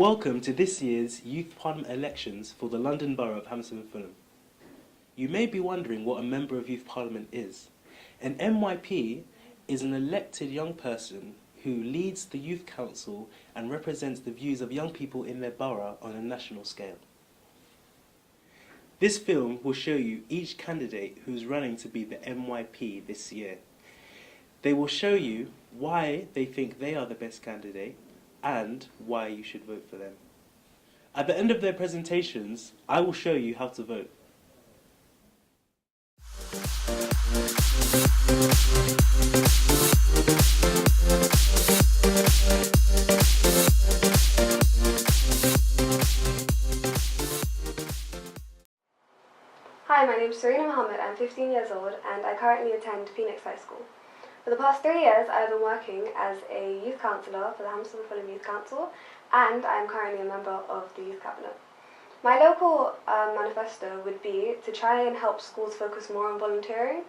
Welcome to this year's Youth Parliament elections for the London Borough of Hammersmith and Fulham. You may be wondering what a Member of Youth Parliament is. An MYP is an elected young person who leads the Youth Council and represents the views of young people in their borough on a national scale. This film will show you each candidate who's running to be the MYP this year. They will show you why they think they are the best candidate and why you should vote for them. At the end of their presentations, I will show you how to vote. Hi, my name is Serena Mohammed. I'm 15 years old and I currently attend Phoenix High School. For the past 3 years, I have been working as a youth councillor for the Hammersmith and Fulham Youth Council, and I am currently a member of the Youth Cabinet. My local manifesto would be to try and help schools focus more on volunteering.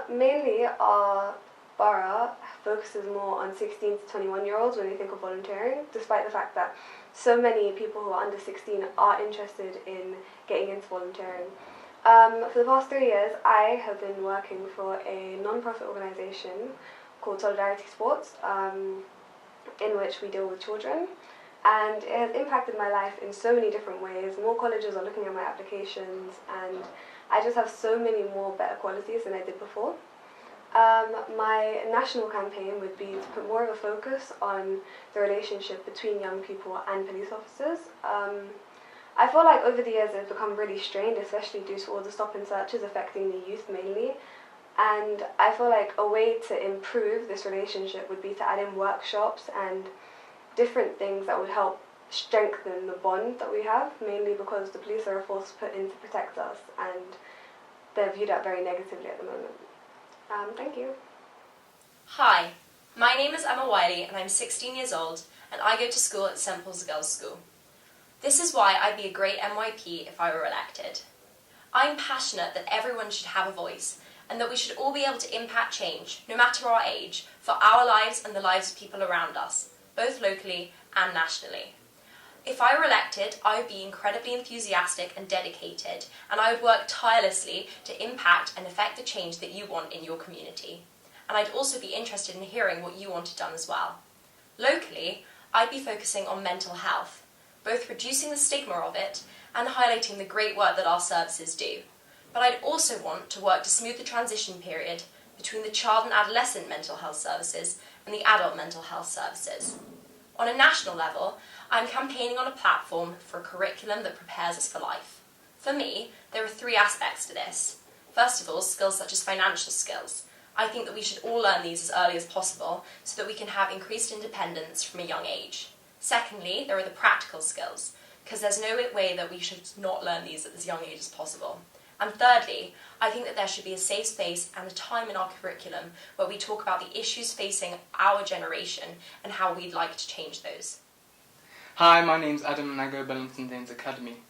Mainly, our borough focuses more on 16 to 21-year-olds when they think of volunteering, despite the fact that so many people who are under 16 are interested in getting into volunteering. For the past 3 years, I have been working for a non-profit organisation called Solidarity Sports, in which we deal with children, and it has impacted my life in so many different ways. More colleges are looking at my applications, and I just have so many more better qualities than I did before. My national campaign would be to put more of a focus on the relationship between young people and police officers. I feel like over the years it's become really strained, especially due to all the stop and searches affecting the youth mainly. And I feel like a way to improve this relationship would be to add in workshops and different things that would help strengthen the bond that we have, mainly because the police are a force put in to protect us and they're viewed at very negatively at the moment. Thank you. Hi, my name is Emma Wiley and I'm 16 years old and I go to school at St Paul's Girls' School. This is why I'd be a great MYP if I were elected. I'm passionate that everyone should have a voice and that we should all be able to impact change, no matter our age, for our lives and the lives of people around us, both locally and nationally. If I were elected, I would be incredibly enthusiastic and dedicated, and I would work tirelessly to impact and affect the change that you want in your community. And I'd also be interested in hearing what you wanted done as well. Locally, I'd be focusing on mental health, both reducing the stigma of it and highlighting the great work that our services do. But I'd also want to work to smooth the transition period between the child and adolescent mental health services and the adult mental health services. On a national level, I'm campaigning on a platform for a curriculum that prepares us for life. For me, there are 3 aspects to this. First of all, skills such as financial skills. I think that we should all learn these as early as possible so that we can have increased independence from a young age. Secondly, there are the practical skills, because there's no way that we should not learn these at as young age as possible. And thirdly, I think that there should be a safe space and a time in our curriculum where we talk about the issues facing our generation and how we'd like to change those. Hi, my name's Adam and I go Bellington Danes Academy.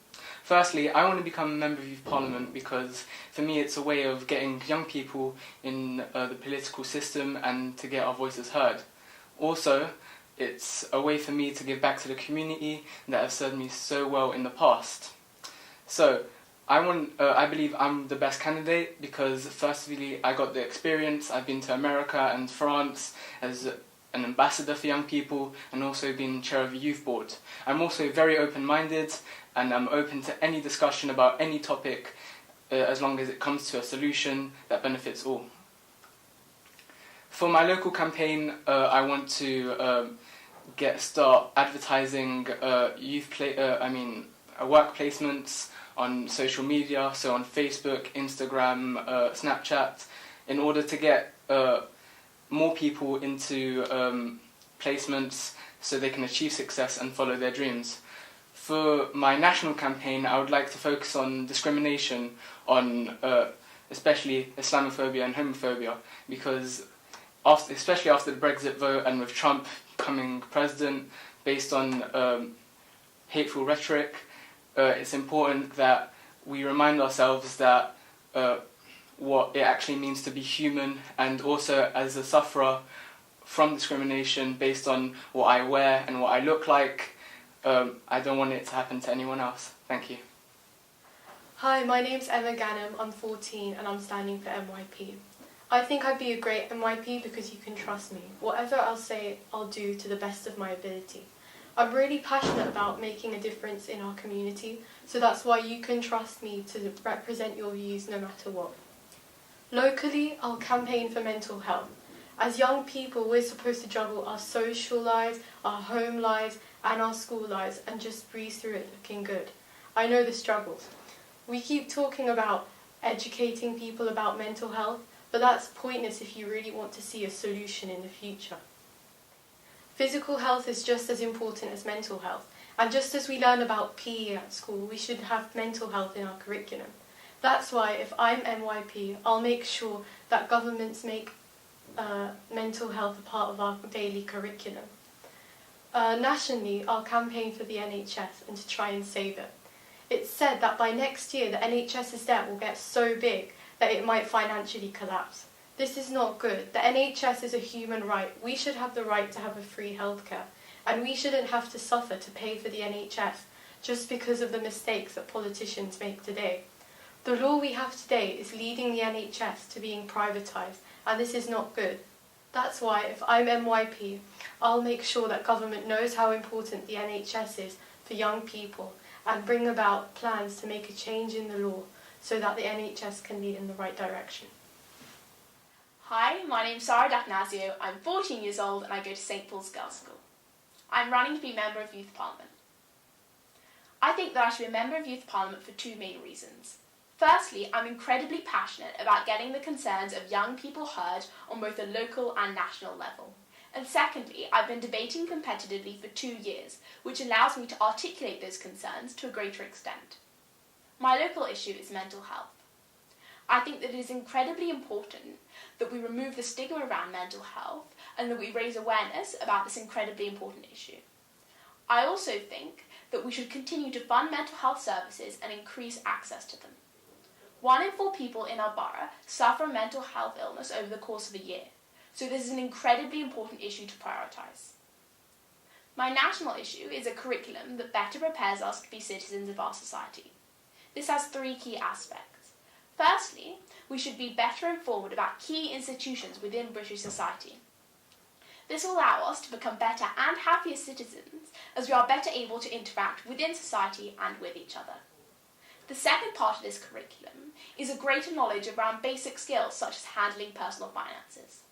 Firstly, I want to become a Member of Youth Parliament because for me it's a way of getting young people in the political system and to get our voices heard. Also, it's a way for me to give back to the community that have served me so well in the past. So, I believe I'm the best candidate because firstly I got the experience. I've been to America and France as an ambassador for young people and also been chair of a youth board. I'm also very open-minded and I'm open to any discussion about any topic as long as it comes to a solution that benefits all. For my local campaign, I want to start advertising work placements on social media, so on Facebook, Instagram, Snapchat, in order to get more people into placements so they can achieve success and follow their dreams. For my national campaign, I would like to focus on discrimination on especially Islamophobia and homophobia, because especially after the Brexit vote and with Trump becoming president based on hateful rhetoric, it's important that we remind ourselves that what it actually means to be human, and also as a sufferer from discrimination based on what I wear and what I look like, I don't want it to happen to anyone else. Thank you. Hi, my name's Ganem, I'm 14 and I'm standing for MYP. I think I'd be a great MYP because you can trust me. Whatever I'll say, I'll do to the best of my ability. I'm really passionate about making a difference in our community, so that's why you can trust me to represent your views no matter what. Locally, I'll campaign for mental health. As young people, we're supposed to juggle our social lives, our home lives, and our school lives, and just breeze through it looking good. I know the struggles. We keep talking about educating people about mental health, but that's pointless if you really want to see a solution in the future. Physical health is just as important as mental health, and just as we learn about PE at school, we should have mental health in our curriculum. That's why if I'm MYP, I'll make sure that governments make mental health a part of our daily curriculum. Nationally, I'll campaign for the NHS and to try and save it. It's said that by next year the NHS's debt will get so big that it might financially collapse. This is not good. The NHS is a human right. We should have the right to have a free healthcare, and we shouldn't have to suffer to pay for the NHS just because of the mistakes that politicians make today. The law we have today is leading the NHS to being privatised, and this is not good. That's why, if I'm MYP, I'll make sure that government knows how important the NHS is for young people and bring about plans to make a change in the law so that the NHS can lead in the right direction. Hi, my name's Sorida, Ignacio. I'm 14 years old and I go to St Paul's Girls' School. I'm running to be Member of Youth Parliament. I think that I should be a Member of Youth Parliament for two main reasons. Firstly, I'm incredibly passionate about getting the concerns of young people heard on both a local and national level. And secondly, I've been debating competitively for 2 years, which allows me to articulate those concerns to a greater extent. My local issue is mental health. I think that it is incredibly important that we remove the stigma around mental health and that we raise awareness about this incredibly important issue. I also think that we should continue to fund mental health services and increase access to them. 1 in 4 people in our borough suffer a mental health illness over the course of a year, so this is an incredibly important issue to prioritise. My national issue is a curriculum that better prepares us to be citizens of our society. This has 3 key aspects. Firstly, we should be better informed about key institutions within British society. This will allow us to become better and happier citizens as we are better able to interact within society and with each other. The second part of this curriculum is a greater knowledge around basic skills such as handling personal finances.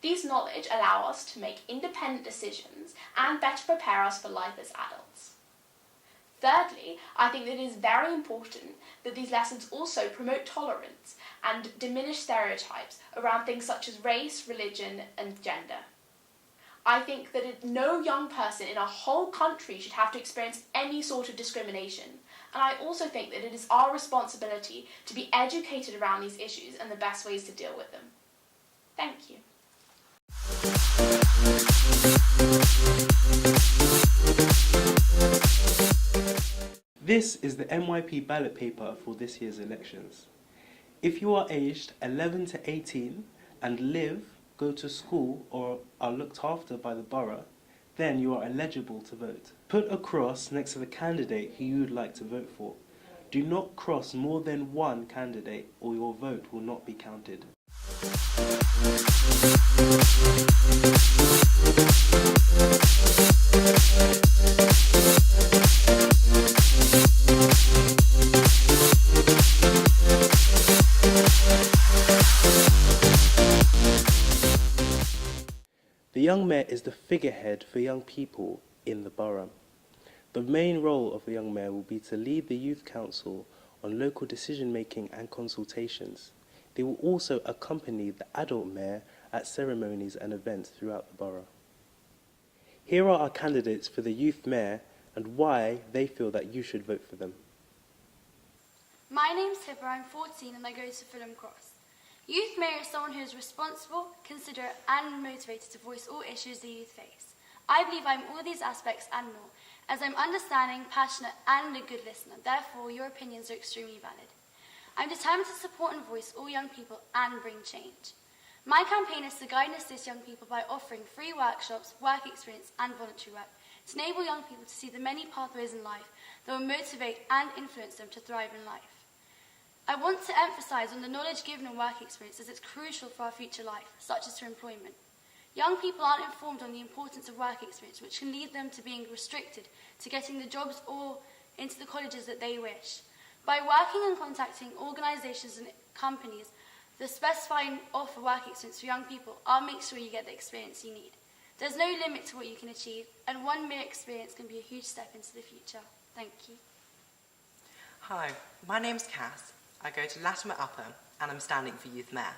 These knowledge allow us to make independent decisions and better prepare us for life as adults. Thirdly, I think that it is very important that these lessons also promote tolerance and diminish stereotypes around things such as race, religion, and gender. I think that no young person in our whole country should have to experience any sort of discrimination, and I also think that it is our responsibility to be educated around these issues and the best ways to deal with them. Thank you. This is the MYP ballot paper for this year's elections. If you are aged 11 to 18 and go to school or are looked after by the borough, then you are eligible to vote. Put a cross next to the candidate who you would like to vote for. Do not cross more than one candidate or your vote will not be counted. The young mayor is the figurehead for young people in the borough. The main role of the young mayor will be to lead the youth council on local decision making and consultations. They will also accompany the adult mayor at ceremonies and events throughout the borough. Here are our candidates for the youth mayor and why they feel that you should vote for them. My name's Hipper, I'm 14 and I go to Fulham Cross. Youth Mayor is someone who is responsible, considerate and motivated to voice all issues the youth face. I believe I'm all these aspects and more, as I'm understanding, passionate and a good listener. Therefore, your opinions are extremely valid. I'm determined to support and voice all young people and bring change. My campaign is to guide and assist young people by offering free workshops, work experience and voluntary work to enable young people to see the many pathways in life that will motivate and influence them to thrive in life. I want to emphasise on the knowledge given in work experience as it's crucial for our future life, such as for employment. Young people aren't informed on the importance of work experience, which can lead them to being restricted to getting the jobs or into the colleges that they wish. By working and contacting organisations and companies that specify and offer work experience for young people, I'll make sure you get the experience you need. There's no limit to what you can achieve, and 1 year experience can be a huge step into the future. Thank you. Hi, my name's Cass. I go to Latimer Upper and I'm standing for Youth Mayor.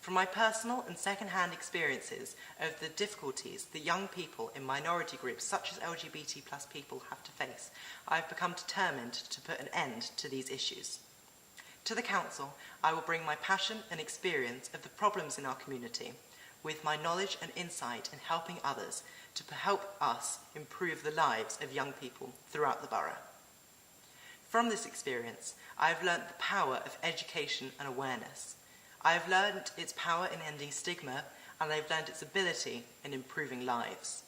From my personal and second-hand experiences of the difficulties that young people in minority groups such as LGBT+ people have to face, I've become determined to put an end to these issues. To the Council, I will bring my passion and experience of the problems in our community with my knowledge and insight in helping others to help us improve the lives of young people throughout the borough. From this experience, I have learnt the power of education and awareness. I have learnt its power in ending stigma, and I have learnt its ability in improving lives.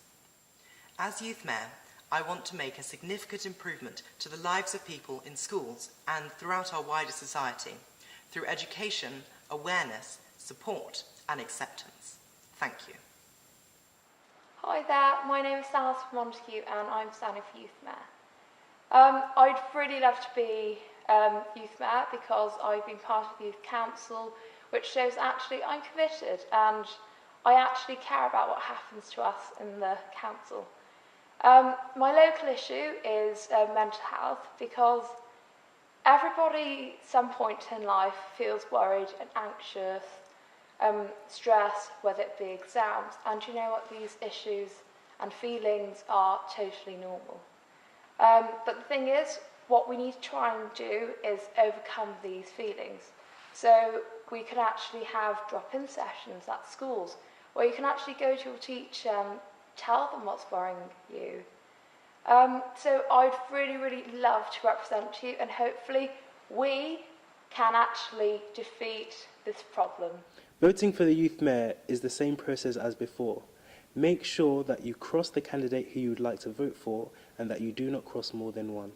As Youth Mayor, I want to make a significant improvement to the lives of people in schools and throughout our wider society through education, awareness, support and acceptance. Thank you. Hi there, my name is Salas from Montague and I'm standing for Youth Mayor. I'd really love to be Youth Mayor because I've been part of the Youth Council, which shows actually I'm committed and I actually care about what happens to us in the council. My local issue is mental health because everybody at some point in life feels worried and anxious, stressed, whether it be exams, and you know what, these issues and feelings are totally normal. But the thing is, what we need to try and do is overcome these feelings. So we can actually have drop-in sessions at schools where you can actually go to your teacher and tell them what's worrying you. So I'd really love to represent you and hopefully we can actually defeat this problem. Voting for the Youth Mayor is the same process as before. Make sure that you cross the candidate who you would like to vote for and that you do not cross more than one.